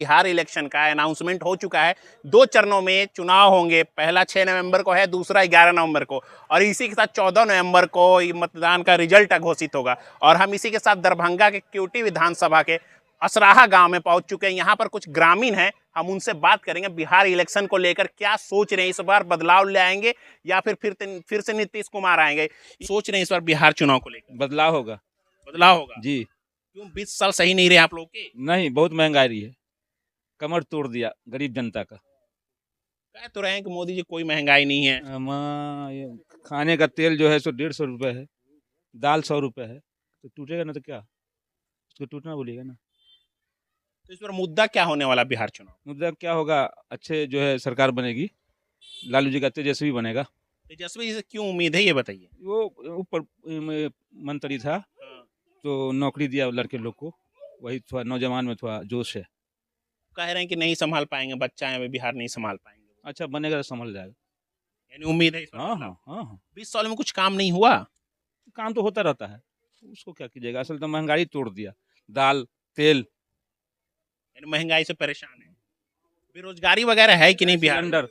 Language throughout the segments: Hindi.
बिहार इलेक्शन का अनाउंसमेंट हो चुका है। 2 चरणों में चुनाव होंगे, पहला 6 नवंबर को है, दूसरा 11 नवंबर को, और इसी के साथ 14 नवंबर को मतदान का रिजल्ट घोषित होगा। और हम इसी के साथ दरभंगा के क्यूटी विधानसभा के असराहा गांव में पहुंच चुके हैं। यहाँ पर कुछ ग्रामीण हैं, हम उनसे बात करेंगे बिहार इलेक्शन को लेकर क्या सोच रहे हैं, इस बार बदलाव ले आएंगे या फिर से नीतीश कुमार आएंगे। सोच रहे हैं इस बार बिहार चुनाव को लेकर बदलाव होगा। बदलाव होगा जी क्यों? 20 साल सही नहीं रहे आप लोग के? नहीं, बहुत महंगाई रही है, कमर तोड़ दिया गरीब जनता का। कह तो रहे हैं कि मोदी जी कोई महंगाई नहीं है। ये खाने का तेल जो है सो 150 रुपये है, दाल 100 रुपये है, तो टूटेगा ना तो क्या, उसको टूटना बोलिएगा ना। तो इस पर मुद्दा क्या होने वाला बिहार चुनाव? मुद्दा क्या होगा, अच्छे जो है सरकार बनेगी, लालू जी का तेजस्वी बनेगा। तेजस्वी जी से क्यों उम्मीद है ये बताइए। वो ऊपर मंत्री था तो नौकरी दिया लड़के लोग को, वही थोड़ा नौजवान में थोड़ा जोश है। कह रहे हैं कि नहीं संभाल पाएंगे, बच्चा है बिहार नहीं संभाल पाएंगे। अच्छा बनेगा तो संभल जाएगा। यानी उम्मीद है इस बार हाँ बदलाव। हाँ हाँ हाँ, 20 साल में कुछ काम नहीं हुआ। काम तो होता रहता है, उसको क्या कीजिएगा, असल तो महंगाई तोड़ दिया, दाल तेल। यानी महंगाई से परेशान है। बेरोजगारी वगैरह है कि नहीं बिहार में? सिलेंडर,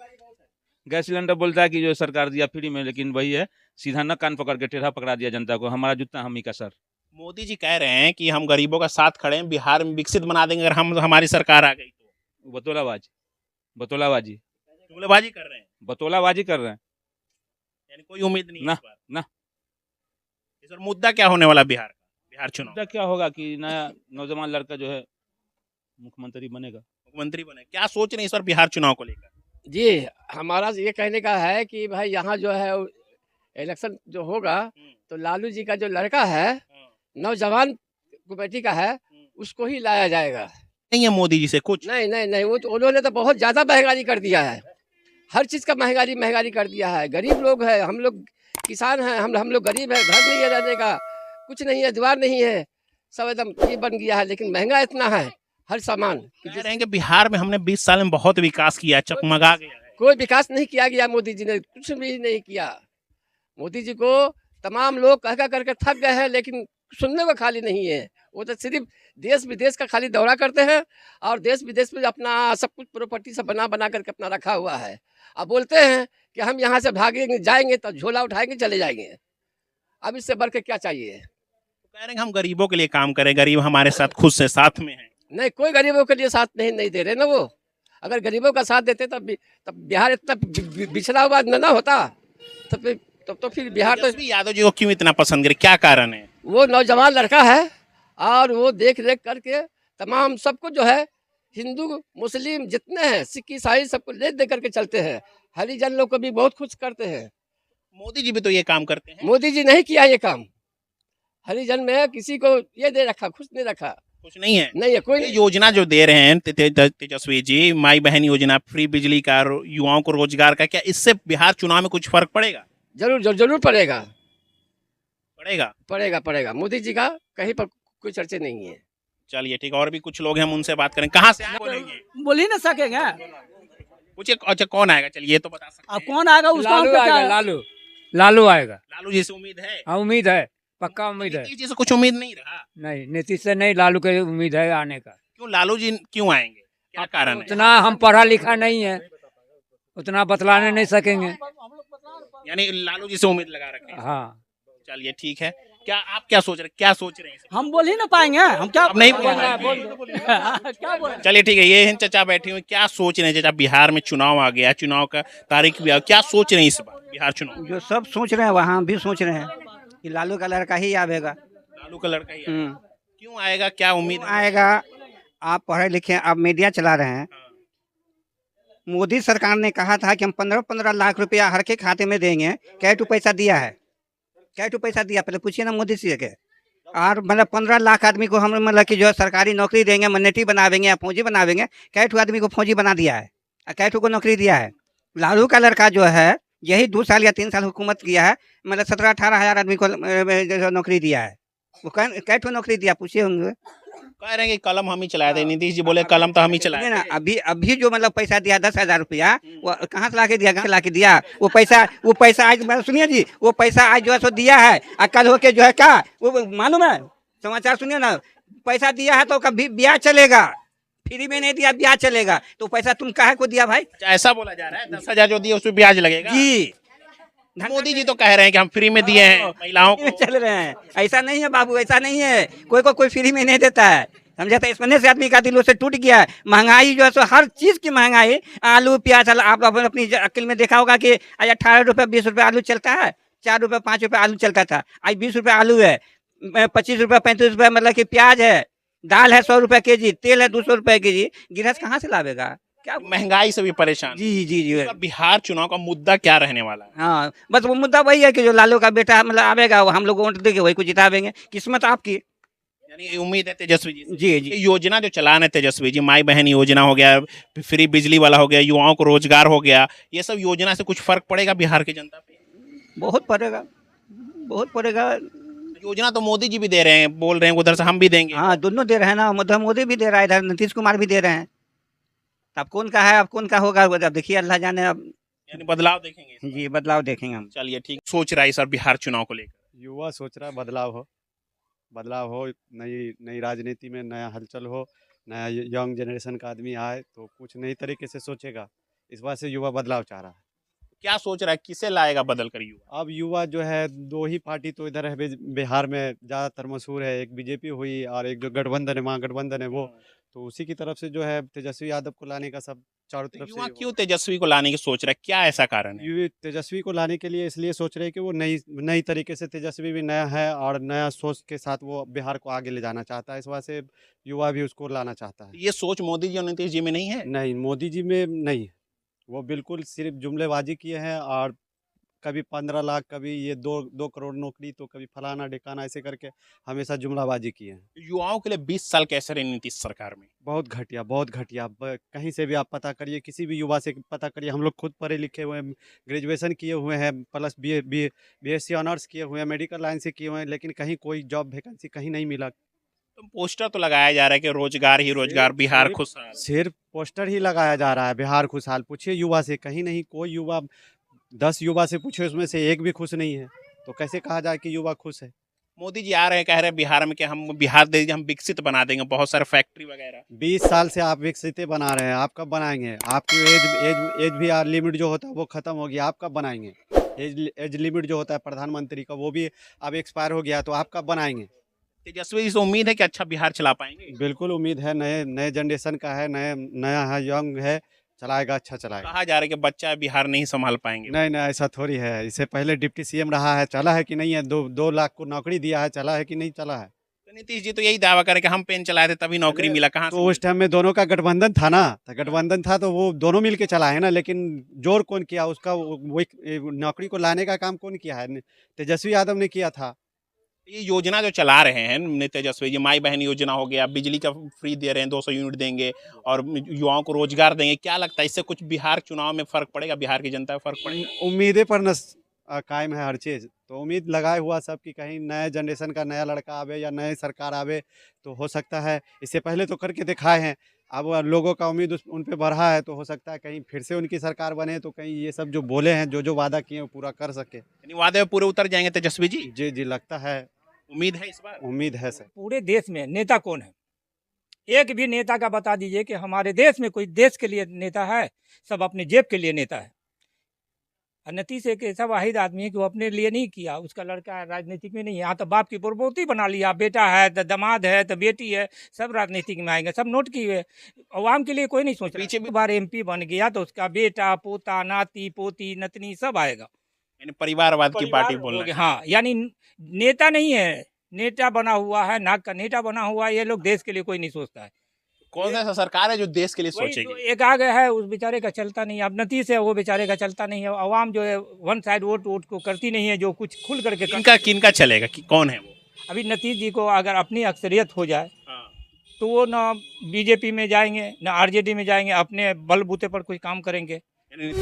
गैस सिलेंडर बोलता है कि जो सरकार दिया फ्री में, लेकिन वही है सीधा न कान पकड़ के टेढ़ा पकड़ा दिया जनता को, हमारा जूता हम ही का सर। मोदी जी कह रहे हैं कि हम गरीबों का साथ खड़े हैं, बिहार में विकसित बना देंगे अगर हम हमारी सरकार आ गई तो। बतौलाबाजी, बतौलाबाजी, जुमलेबाजी कर रहे हैं। बतौलाबाजी कर रहे हैं। यानी कोई उम्मीद नहीं है ना इस बार। ना, इस बार मुद्दा क्या होने वाला बिहार का, बिहार चुनाव? मुद्दा क्या होगा कि नया नौजवान लड़का जो है मुख्यमंत्री बनेगा। मुख्यमंत्री बने, क्या सोच रहे हैं इस बार बिहार चुनाव को लेकर? जी, हमारा ये कहने का है कि भाई यहाँ जो है इलेक्शन जो होगा तो लालू जी का जो लड़का है, नौजवान कमेटी का है, उसको ही लाया जाएगा। नहीं है मोदी जी से कुछ? नहीं नहीं नहीं, वो तो उन्होंने तो बहुत ज़्यादा महंगाई कर दिया है, हर चीज़ का महंगाई कर दिया है। गरीब लोग हैं, हम लोग किसान हैं, हम लोग गरीब हैं, घर नहीं है रहने का, कुछ नहीं है, द्वार नहीं है, सब एकदम ये बन गया है। लेकिन महंगा इतना है हर सामान कह रहे हैं कि बिहार में हमने 20 साल में बहुत विकास किया, चकमगा गया है। कोई विकास नहीं किया गया, मोदी जी ने कुछ भी नहीं किया। मोदी जी को तमाम लोग कह करके थक गए हैं, लेकिन सुनने को खाली नहीं है। वो तो सिर्फ देश विदेश का खाली दौरा करते हैं और देश विदेश में अपना सब कुछ प्रॉपर्टी सब बना करके अपना रखा हुआ है। अब बोलते हैं कि हम यहाँ से भागेंगे जाएंगे तो झोला उठाएंगे चले जाएंगे। अब इससे बढ़ के क्या चाहिए? कह रहे हैं कि हम गरीबों के लिए काम करें, गरीब हमारे साथ खुद से साथ में है। नहीं, कोई गरीबों के लिए साथ नहीं दे रहे ना वो। अगर गरीबों का साथ देते तब बिहार इतना बिछड़ा हुआ न होता। तब तो फिर बिहार तो तेजस्वी यादव जी को क्यों इतना पसंद करे, क्या कारण है? वो नौजवान लड़का है और वो देख रेख करके तमाम सबको जो है, हिंदू मुस्लिम जितने हैं, सिख ईसाई सबको ले दे करके चलते हैं। हरिजन लोग को भी बहुत खुश करते हैं। मोदी जी भी तो ये काम करते हैं। मोदी जी नहीं किया ये काम, हरिजन में किसी को ये दे रखा, खुश नहीं रखा, कुछ नहीं है। नहीं है कोई ये नहीं। योजना जो दे रहे हैं तेजस्वी जी, माई बहन योजना, फ्री बिजली का, युवाओं को रोजगार का, क्या इससे बिहार चुनाव में कुछ फर्क पड़ेगा? जरूर पड़ेगा, पड़ेगा। पड़ेगा। मोदी जी का कहीं पर कोई चर्चा नहीं है। चलिए ठीक है, और भी कुछ लोग हैं, हम उनसे बात करें। कहाँ से आए बोलेंगे? बोल ही ना सकेंगे। पूछिए। अच्छा कौन आएगा, चलिए ये तो बता सकते अब हैं। कौन आएगा उसका लालू हमको क्या? आएगा, लालू आएगा। लालू जी से उम्मीद है? हाँ उम्मीद है, पक्का उम्मीद है। नीतीश जी से कुछ उम्मीद नहीं रहा? नहीं नीतीश से नहीं, लालू के उम्मीद है आने का। क्यों लालू जी क्यों आएंगे, क्या कारण है? उतना हम पढ़ा लिखा नहीं है, उतना बतलाने नहीं सकेंगे। यानी लालू जी से उम्मीद लगा रखे हैं। हाँ चलिए ठीक है, क्या आप क्या सोच रहे हैं? हम बोल ही ना पाएंगे, हम क्या अब नहीं क्या बोल? चलिए ठीक है, ये हैं चचा बैठे हुए, क्या सोच रहे हैं चचा? बिहार में चुनाव आ गया, चुनाव का तारीख भी आ, क्या सोच रहे हैं इस बार बिहार चुनाव? जो सब सोच रहे हैं वहाँ भी सोच रहे हैं कि लालू का लड़का ही आवेगा। लालू का लड़का ही आएगा। क्यों आएगा, क्या उम्मीद है? आएगा। आप पढ़े लिखे, आप मीडिया चला रहे हैं। मोदी सरकार ने कहा था कि हम 15-15 लाख रुपया हर के खाते में देंगे। कै टू पैसा दिया है? कै टू पैसा दिया, पहले पूछिए ना मोदी जी के। और मतलब 15 लाख आदमी को हम मतलब कि जो है सरकारी नौकरी देंगे, मन्नेटी बनावेंगे या फौजी बनावेंगे। कै टू आदमी को फौजी बना दिया है और कै टू को नौकरी दिया है? लालू का लड़का जो है यही 2 साल या 3 साल हुकूमत किया है, मतलब 17-18 हज़ार आदमी को नौकरी दिया है। वो कै टू नौकरी दिया, पूछिए होंगे। कह रहे हैं कि कलम हम ही चलाए थे, नीतीश जी बोले कलम तो हम ही चलाए ना थे। अभी जो मतलब पैसा दिया 10,000 रुपया, वो कहाँ से लाके दिया, कहाँ लाके दिया? वो पैसा आज सुनिए जी, वो पैसा आज जो है सो दिया है और कल होके जो है क्या वो मालूम है, समाचार सुनिए ना, पैसा दिया है तो कभी ब्याज चलेगा, फ्री में नहीं दिया ब्याज चलेगा, तो पैसा तुम काहे को दिया भाई? अच्छा, ऐसा बोला जा रहा है 10,000 जो दिए उसमें ब्याज लगेगा। जी मोदी जी तो कह रहे हैं कि हम फ्री में दिए हैं महिलाओं फ्री में को। चल रहे हैं। ऐसा नहीं है बाबू, ऐसा नहीं है, कोई फ्री में नहीं देता है, समझा? तो इस वजह से आदमी का दिल उससे टूट गया है। महंगाई जो है सो हर चीज की महंगाई, आलू प्याज, आप अपनी अकल में देखा होगा कि आज 18 रुपये 20 रुपये आलू चलता है, 4 रुपये 5 रुपये आलू चलता था, आज 20 रुपये आलू है, 25 रुपये 35 रुपये मतलब कि प्याज है, दाल है 100 रुपये के जी, तेल है 200 रुपये के जी, गृहस्थ कहाँ से लावेगा? क्या? महंगाई से भी परेशान। जी जी जी। तो बिहार चुनाव का मुद्दा क्या रहने वाला है? हाँ, बस वो मुद्दा वही है कि जो लालू का बेटा मतलब आवेगा, वो हम लोग वोट देंगे, वही को जितावेंगे, किस्मत आपकी। यानी उम्मीद है तेजस्वी जी से। जी जी। ये योजना जो चला रहे तेजस्वी जी, माई बहन योजना हो गया, फ्री बिजली वाला हो गया, युवाओं को रोजगार हो गया, ये सब योजना से कुछ फर्क पड़ेगा बिहार की जनता पे? बहुत पड़ेगा, बहुत पड़ेगा। योजना तो मोदी जी भी दे रहे हैं, बोल रहे हैं उधर से हम भी देंगे। हाँ, दोनों दे रहे हैं ना, उधर मोदी भी दे रहा है, इधर नीतीश कुमार भी दे रहे हैं। अब कौन का है, अब कौन का होगा, वो अब देखिए, अल्लाह जाने। अब यानी बदलाव देखेंगे इस बार। जी, बदलाव देखेंगे हम। चलिए ठीक, सोच रहा है सर बिहार चुनाव को लेकर? युवा सोच रहा है बदलाव हो, नई नई राजनीति में नया हलचल हो, नया यंग जनरेशन का आदमी आए तो कुछ नई तरीके से सोचेगा, इस बात से युवा बदलाव चाह रहा है। क्या सोच रहा है, किसे लाएगा बदल कर युवा? अब युवा जो है, दो ही पार्टी तो इधर है बिहार में ज़्यादातर मशहूर है, एक बीजेपी हुई और एक जो गठबंधन है, महागठबंधन है वो, तो उसी की तरफ से जो है तेजस्वी यादव को लाने का सब चारों तो तरफ युवा से क्यों तेजस्वी को लाने की सोच रहा है, क्या ऐसा कारण है? युवा तेजस्वी को लाने के लिए इसलिए सोच रहे हैं कि वो नई तरीके से, तेजस्वी भी नया है और नया सोच के साथ वो बिहार को आगे ले जाना चाहता है, इस वजह से युवा भी उसको लाना चाहता है। ये सोच मोदी जी और नीतीश जी में नहीं है? नहीं, मोदी जी में नहीं है, वो बिल्कुल सिर्फ जुमलेबाजी किए हैं और कभी 15 लाख, कभी ये 2 करोड़ नौकरी, तो कभी फलाना ढिकाना, ऐसे करके हमेशा जुमलाबाजी किए हैं। युवाओं के लिए 20 साल कैसे रही नीतीश सरकार में? बहुत घटिया, बहुत घटिया। कहीं से भी आप पता करिए, किसी भी युवा से पता करिए, हम लोग खुद पढ़े लिखे हुए हैं, ग्रेजुएशन किए हुए हैं, प्लस BSc ऑनर्स किए हुए हैं, मेडिकल लाइन से किए हुए हैं, लेकिन कहीं कोई जॉब वैकेंसी कहीं नहीं मिला। तो पोस्टर तो लगाया जा रहा है कि रोजगार ही रोजगार, बिहार खुशहाल। सिर्फ पोस्टर ही लगाया जा रहा है, बिहार खुशहाल। पूछिए युवा से, कहीं नहीं, कोई युवा 10 युवा से पूछे, उसमें से एक भी खुश नहीं है, तो कैसे कहा जाए कि युवा खुश है? मोदी जी आ रहे हैं, कह रहे हैं बिहार में कि हम बिहार दे हम विकसित बना देंगे, बहुत सारे फैक्ट्री वगैरह। 20 साल से आप विकसित बना रहे हैं, आप कब बनाएंगे? आपकी एज भी लिमिट जो होता है वो खत्म हो गया, आप कब बनाएंगे? एज लिमिट जो होता है प्रधानमंत्री का, वो भी अब एक्सपायर हो गया, तो आप कब बनाएंगे? तेजस्वी जी से उम्मीद है कि अच्छा बिहार चला पाएंगे? बिल्कुल उम्मीद है, नए जनरेशन का है, नया है, यंग है, चलाएगा, अच्छा चलाएगा। कहा जा रहा है कि बच्चा बिहार नहीं संभाल पाएंगे। नहीं, ऐसा थोड़ी है। इससे पहले डिप्टी CM रहा है, चला है कि नहीं है? 2 लाख को नौकरी दिया है, चला है कि नहीं चला है? तो नीतीश जी तो यही दावा करें कि हम पेन चलाए थे तभी नौकरी मिला, कहाँ तो उस टाइम में दोनों का गठबंधन था ना, तो गठबंधन था तो वो दोनों मिलके चला है ना, लेकिन जोर कौन किया उसका? वो नौकरी को लाने का काम कौन किया है? तेजस्वी यादव ने किया था। ये योजना जो चला रहे हैं तेजस्वी जी, माई बहन योजना हो गया, बिजली का फ्री दे रहे हैं, 200 यूनिट देंगे और युवाओं को रोजगार देंगे, क्या लगता है इससे कुछ बिहार चुनाव में फर्क पड़ेगा, बिहार की जनता पर फर्क पड़ेगा? उम्मीदें पर कायम है हर चीज़, तो उम्मीद लगाए हुआ सब कि कहीं नए जनरेशन का नया लड़का आवे या नए सरकार आवे तो हो सकता है। इससे पहले तो करके दिखाए हैं, अब लोगों का उम्मीद उन पे बढ़ा है, तो हो सकता है कहीं फिर से उनकी सरकार बने, तो कहीं ये सब जो बोले हैं, जो वादा किए हैं, वो पूरा कर सके। यानी वादे में पूरे उतर जाएंगे तेजस्वी जी? जी, लगता है, उम्मीद है इस बार? उम्मीद है सर। पूरे देश में नेता कौन है? एक भी नेता का बता दीजिए कि हमारे देश में कोई देश के लिए नेता है? सब अपने जेब के लिए नेता है। और नीतीश एक ऐसा वाहिद आदमी है कि वो अपने लिए नहीं किया, उसका लड़का राजनीतिक में नहीं है। यहाँ तो बाप की प्रपोती बना लिया, बेटा है तो दामाद है तो बेटी है, सब राजनीतिक में आएंगे, सब नोट किए। अवाम के लिए कोई नहीं सोच रहा। पीछे बार MP बन गया तो उसका बेटा, पोता, नाती, पोती, नतनी सब आएगा। यानी परिवारवाद की पार्टी बोल रहे हैं। हाँ, यानी नेता नहीं है, नेता बना हुआ है, नाक का नेता बना हुआ है। ये लोग देश के लिए कोई नहीं सोचता है। कौन सा ऐसा सरकार है जो देश के लिए वही सोचेगी? तो एक आ गया है, उस बेचारे का चलता नहीं है। अब नीतीश है, वो बेचारे का चलता नहीं है। आवाम जो है वन साइड वोट को करती नहीं है, जो कुछ खुल करके किनका चलेगा कि कौन है वो? अभी नीतीश जी को अगर अपनी अक्सरियत हो जाए हाँ। तो वो ना BJP में जाएंगे, ना RJD में जाएंगे, अपने बलबूते पर कोई काम करेंगे। यानी